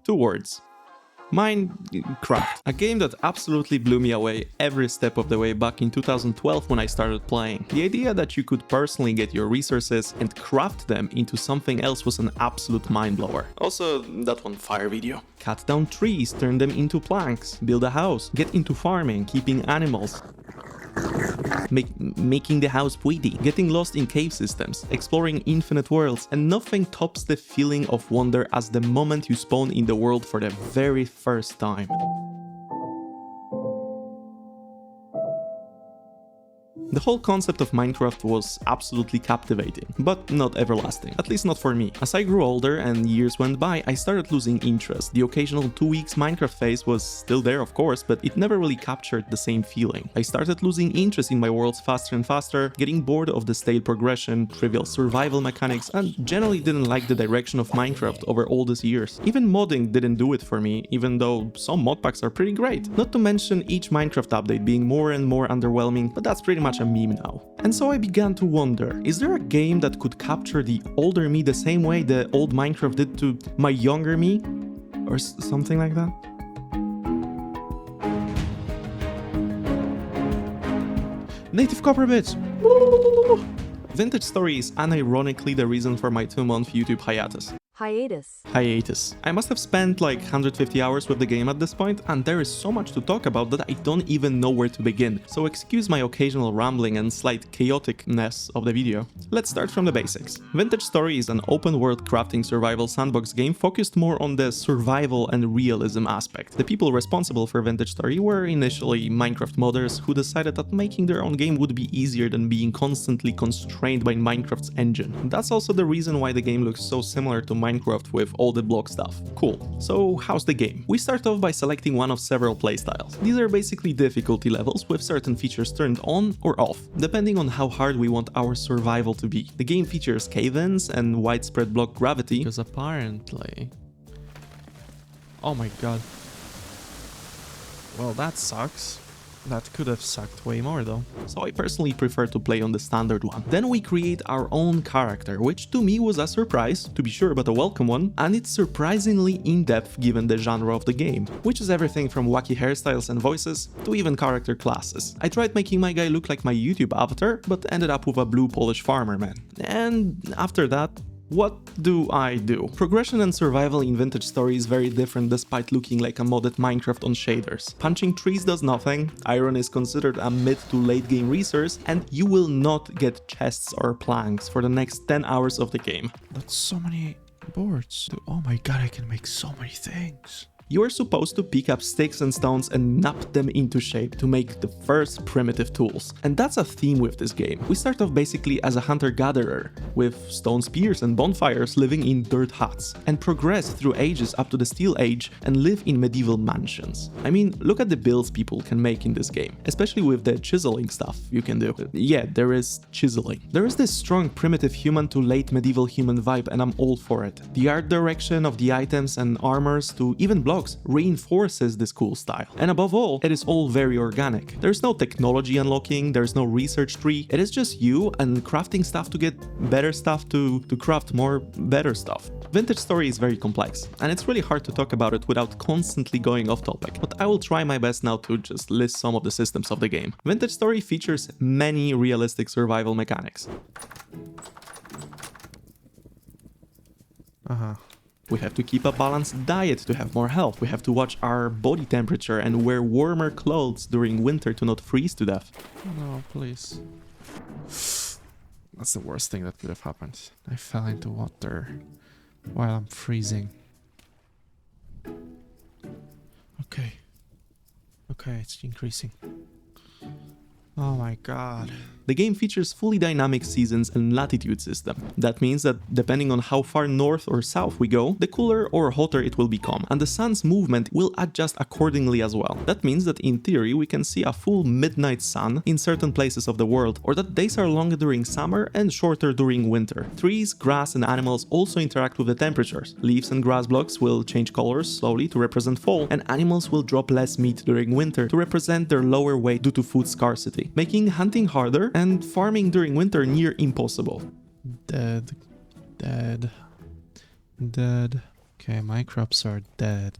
2 words. Minecraft. A game that absolutely blew me away every step of the way back in 2012 when I started playing. The idea that you could personally get your resources and craft them into something else was an absolute mind-blower. Also, that one fire video. Cut down trees, turn them into planks, build a house, get into farming, keeping animals. Making the house pretty, getting lost in cave systems, exploring infinite worlds, and nothing tops the feeling of wonder as the moment you spawn in the world for the very first time. The whole concept of Minecraft was absolutely captivating, but not everlasting, at least not for me. As I grew older and years went by, I started losing interest. The occasional 2 weeks Minecraft phase was still there, of course, but it never really captured the same feeling. I started losing interest in my worlds faster and faster, getting bored of the stale progression, trivial survival mechanics, and generally didn't like the direction of Minecraft over all these years. Even modding didn't do it for me, even though some mod packs are pretty great. Not to mention each Minecraft update being more and more underwhelming, but that's pretty much a meme now. And so I began to wonder, is there a game that could capture the older me the same way the old Minecraft did to my younger me? Or something like that? Native copper bits! Vintage Story is unironically the reason for my 2-month YouTube hiatus. Hiatus. I must have spent like 150 hours with the game at this point, and there is so much to talk about that I don't even know where to begin, so excuse my occasional rambling and slight chaoticness of the video. Let's start from the basics. Vintage Story is an open-world crafting survival sandbox game focused more on the survival and realism aspect. The people responsible for Vintage Story were initially Minecraft modders who decided that making their own game would be easier than being constantly constrained by Minecraft's engine. That's also the reason why the game looks so similar to Minecraft with all the block stuff. Cool. So how's the game? We start off by selecting one of several playstyles. These are basically difficulty levels with certain features turned on or off, depending on how hard we want our survival to be. The game features cave-ins and widespread block gravity, because apparently... Oh my god. Well, that sucks. That could have sucked way more though. So I personally prefer to play on the standard one. Then we create our own character, which to me was a surprise, to be sure, but a welcome one, and it's surprisingly in-depth given the genre of the game, which is everything from wacky hairstyles and voices to even character classes. I tried making my guy look like my YouTube avatar, but ended up with a blue Polish farmer man. And after that, what do I do? Progression and survival in Vintage Story is very different despite looking like a modded Minecraft on shaders. Punching trees does nothing, iron is considered a mid to late game resource, and you will not get chests or planks for the next 10 hours of the game. That's so many boards. Oh my god, I can make so many things. You are supposed to pick up sticks and stones and knap them into shape to make the first primitive tools. And that's a theme with this game. We start off basically as a hunter-gatherer, with stone spears and bonfires living in dirt huts, and progress through ages up to the Steel Age and live in medieval mansions. I mean, look at the builds people can make in this game, especially with the chiseling stuff you can do. Yeah, there is chiseling. There is this strong primitive human to late medieval human vibe, and I'm all for it. The art direction of the items and armors to even blocks reinforces this cool style. And above all, it is all very organic. There's no technology unlocking, there's no research tree, it is just you and crafting stuff to get better stuff to craft more better stuff. Vintage Story is very complex, and it's really hard to talk about it without constantly going off topic, but I will try my best now to just list some of the systems of the game. Vintage Story features many realistic survival mechanics. We have to keep a balanced diet to have more health. We have to watch our body temperature and wear warmer clothes during winter to not freeze to death. No, please. That's the worst thing that could have happened. I fell into water while I'm freezing. Okay. Okay, it's increasing. Oh my god. The game features fully dynamic seasons and latitude system. That means that depending on how far north or south we go, the cooler or hotter it will become, and the sun's movement will adjust accordingly as well. That means that in theory we can see a full midnight sun in certain places of the world, or that days are longer during summer and shorter during winter. Trees, grass and animals also interact with the temperatures. Leaves and grass blocks will change colors slowly to represent fall, and animals will drop less meat during winter to represent their lower weight due to food scarcity, making hunting harder and farming during winter near impossible. Dead. Okay. Okay, my crops are dead.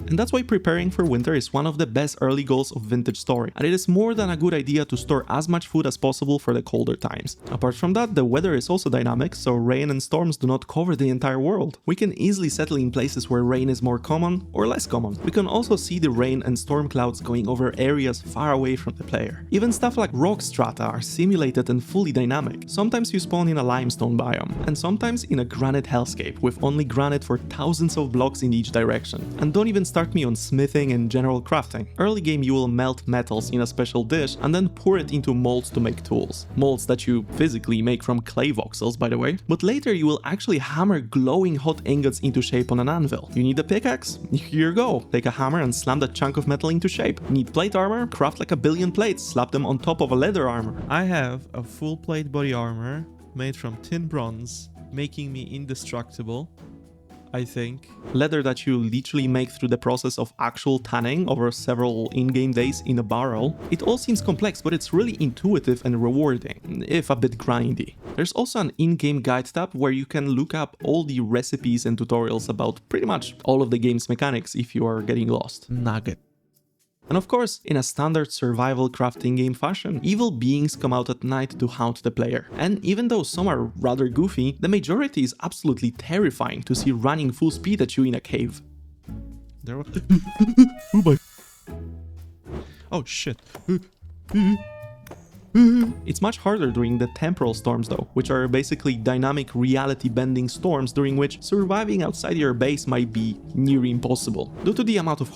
And that's why preparing for winter is one of the best early goals of Vintage Story, and it is more than a good idea to store as much food as possible for the colder times. Apart from that, the weather is also dynamic, so rain and storms do not cover the entire world. We can easily settle in places where rain is more common or less common. We can also see the rain and storm clouds going over areas far away from the player. Even stuff like rock strata are simulated and fully dynamic. Sometimes you spawn in a limestone biome, and sometimes in a granite hellscape with only granite for thousands of blocks in each direction. And don't even start me on smithing and general crafting. Early game you will melt metals in a special dish and then pour it into molds to make tools. Molds that you physically make from clay voxels, by the way. But later you will actually hammer glowing hot ingots into shape on an anvil. You need a pickaxe? Here you go. Take a hammer and slam that chunk of metal into shape. Need plate armor? Craft like a billion plates, slap them on top of a leather armor. I have a full plate body armor made from tin bronze, making me indestructible, I think. Leather that you literally make through the process of actual tanning over several in-game days in a barrel. It all seems complex, but it's really intuitive and rewarding, if a bit grindy. There's also an in-game guide tab where you can look up all the recipes and tutorials about pretty much all of the game's mechanics if you are getting lost. Nugget. And of course, in a standard survival crafting game fashion, evil beings come out at night to haunt the player. And even though some are rather goofy, the majority is absolutely terrifying to see running full speed at you in a cave. There was... Oh my... Oh shit. It's much harder during the temporal storms though, which are basically dynamic reality-bending storms during which surviving outside your base might be near impossible. Due to the amount of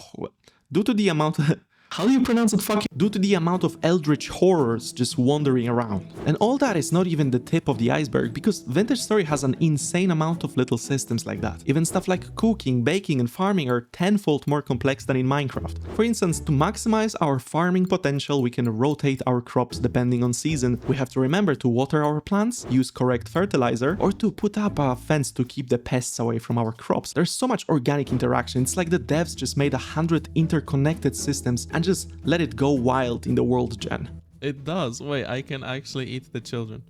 how do you pronounce it? Due to the amount of eldritch horrors just wandering around. And all that is not even the tip of the iceberg, because Vintage Story has an insane amount of little systems like that. Even stuff like cooking, baking and farming are tenfold more complex than in Minecraft. For instance, to maximize our farming potential, we can rotate our crops depending on season. We have to remember to water our plants, use correct fertilizer, or to put up a fence to keep the pests away from our crops. There's so much organic interaction. It's like the devs just made 100 interconnected systems and just let it go wild in the world gen. It does. Wait, I can actually eat the children.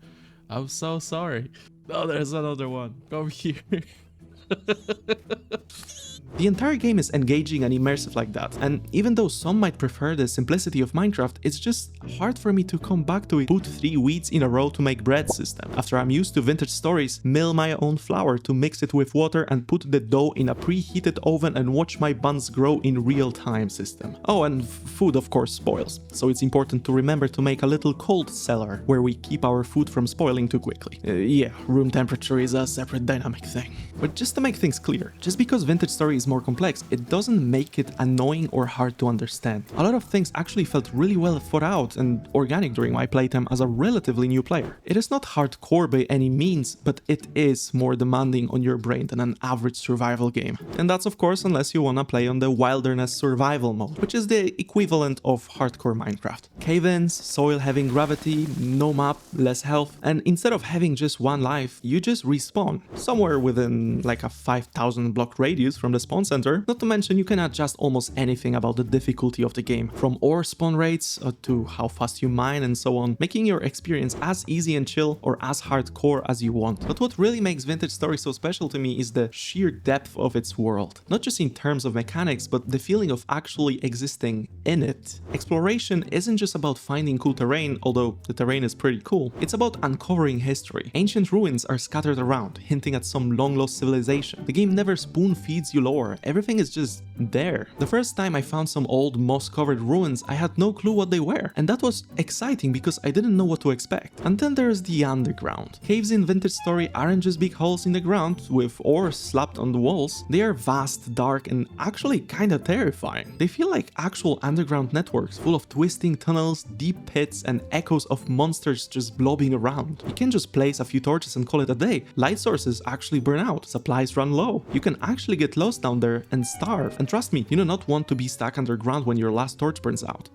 I'm so sorry. Oh, there's another one. Come here. The entire game is engaging and immersive like that, and even though some might prefer the simplicity of Minecraft, it's just hard for me to come back to it. Put 3 wheats in a row to make bread system, after I'm used to Vintage Stories, mill my own flour to mix it with water and put the dough in a preheated oven and watch my buns grow in real time system. Oh, and food of course spoils, so it's important to remember to make a little cold cellar where we keep our food from spoiling too quickly. Yeah, room temperature is a separate dynamic thing. But just to make things clear, just because Vintage Story is more complex, it doesn't make it annoying or hard to understand. A lot of things actually felt really well thought out and organic during my playtime as a relatively new player. It is not hardcore by any means, but it is more demanding on your brain than an average survival game. And that's of course unless you wanna play on the wilderness survival mode, which is the equivalent of hardcore Minecraft. Cave-ins, soil having gravity, no map, less health, and instead of having just one life, you just respawn somewhere within like a 5,000 block radius from the spawn center. Not to mention you can adjust almost anything about the difficulty of the game, from ore spawn rates to how fast you mine and so on, making your experience as easy and chill or as hardcore as you want. But what really makes Vintage Story so special to me is the sheer depth of its world. Not just in terms of mechanics, but the feeling of actually existing in it. Exploration isn't just about finding cool terrain, although the terrain is pretty cool. It's about uncovering history. Ancient ruins are scattered around, hinting at some long-lost civilization. The game never spoon-feeds you lore. Everything is just there. The first time I found some old moss-covered ruins, I had no clue what they were, and that was exciting because I didn't know what to expect. And then there's the underground. Caves in Vintage Story aren't just big holes in the ground with ore slapped on the walls. They are vast, dark, and actually kinda terrifying. They feel like actual underground networks full of twisting tunnels, deep pits, and echoes of monsters just blobbing around. You can just place a few torches and call it a day. Light sources actually burn out, supplies run low. You can actually get lost down there and starve. And trust me, you do not want to be stuck underground when your last torch burns out.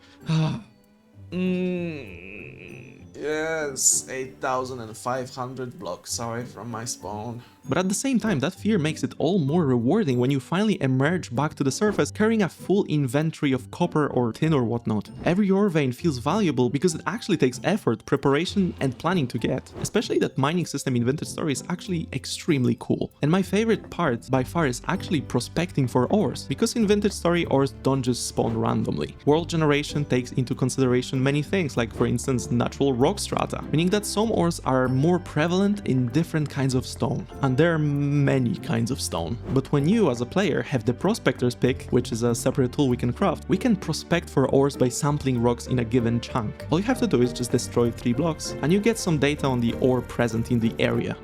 Yes, 8,500 blocks away from my spawn. But at the same time, that fear makes it all more rewarding when you finally emerge back to the surface carrying a full inventory of copper or tin or whatnot. Every ore vein feels valuable because it actually takes effort, preparation and planning to get. Especially that mining system in Vintage Story is actually extremely cool. And my favorite part by far is actually prospecting for ores, because in Vintage Story ores don't just spawn randomly. World generation takes into consideration many things, like for instance natural rock strata, meaning that some ores are more prevalent in different kinds of stone. And there are many kinds of stone. But when you as a player have the prospector's pick, which is a separate tool we can craft, we can prospect for ores by sampling rocks in a given chunk. All you have to do is just destroy 3 blocks and you get some data on the ore present in the area.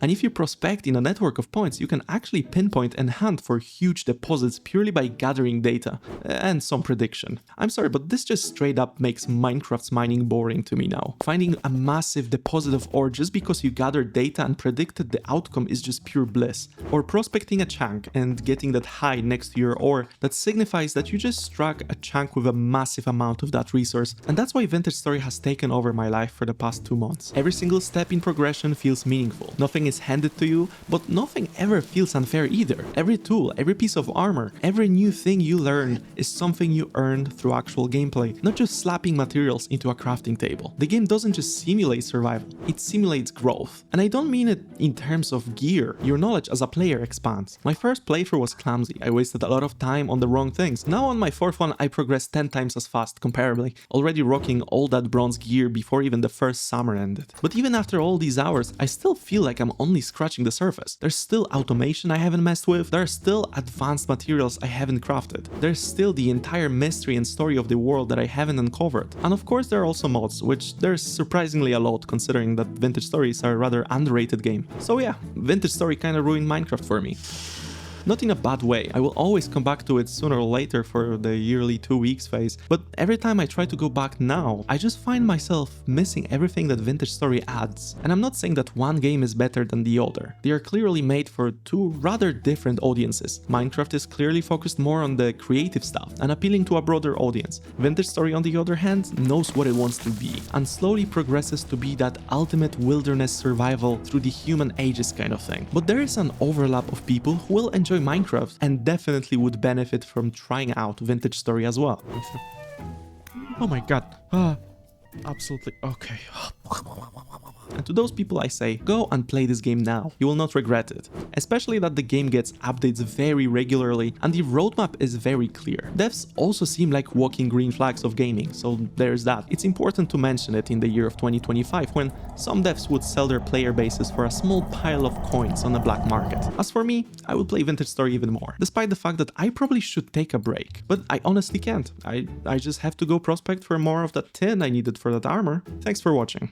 And if you prospect in a network of points, you can actually pinpoint and hunt for huge deposits purely by gathering data and some prediction. I'm sorry, but this just straight up makes Minecraft's mining boring to me now. Finding a massive deposit of ore just because you gathered data and predicted the outcome is just pure bliss. Or prospecting a chunk and getting that high next to your ore that signifies that you just struck a chunk with a massive amount of that resource. And that's why Vintage Story has taken over my life for the past 2 months. Every single step in progression feels meaningful. Nothing is handed to you, but nothing ever feels unfair either. Every tool, every piece of armor, every new thing you learn is something you earned through actual gameplay, not just slapping materials into a crafting table. The game doesn't just simulate survival, it simulates growth. And I don't mean it in terms of gear. Your knowledge as a player expands. My first playthrough was clumsy. I wasted a lot of time on the wrong things. Now on my 4th one, I progressed 10 times as fast, comparably, already rocking all that bronze gear before even the first summer ended. But even after all these hours, I still feel like I'm only scratching the surface. There's still automation I haven't messed with, there are still advanced materials I haven't crafted, there's still the entire mystery and story of the world that I haven't uncovered. And of course there are also mods, which there's surprisingly a lot considering that Vintage Stories are a rather underrated game. So yeah, Vintage Story kinda ruined Minecraft for me. Not in a bad way, I will always come back to it sooner or later for the yearly 2 weeks phase, but every time I try to go back now, I just find myself missing everything that Vintage Story adds. And I'm not saying that one game is better than the other. They are clearly made for 2 rather different audiences. Minecraft is clearly focused more on the creative stuff and appealing to a broader audience. Vintage Story on the other hand knows what it wants to be and slowly progresses to be that ultimate wilderness survival through the human ages kind of thing. But there is an overlap of people who will enjoy Minecraft and definitely would benefit from trying out Vintage Story as well. Oh my god. Absolutely. Okay. And to those people I say, go and play this game now. You will not regret it. Especially that the game gets updates very regularly and the roadmap is very clear. Devs also seem like walking green flags of gaming, so there's that. It's important to mention it in the year of 2025 when some devs would sell their player bases for a small pile of coins on the black market. As for me, I would play Vintage Story even more, despite the fact that I probably should take a break. But I honestly can't. I just have to go prospect for more of that tin I needed for that armor. Thanks for watching.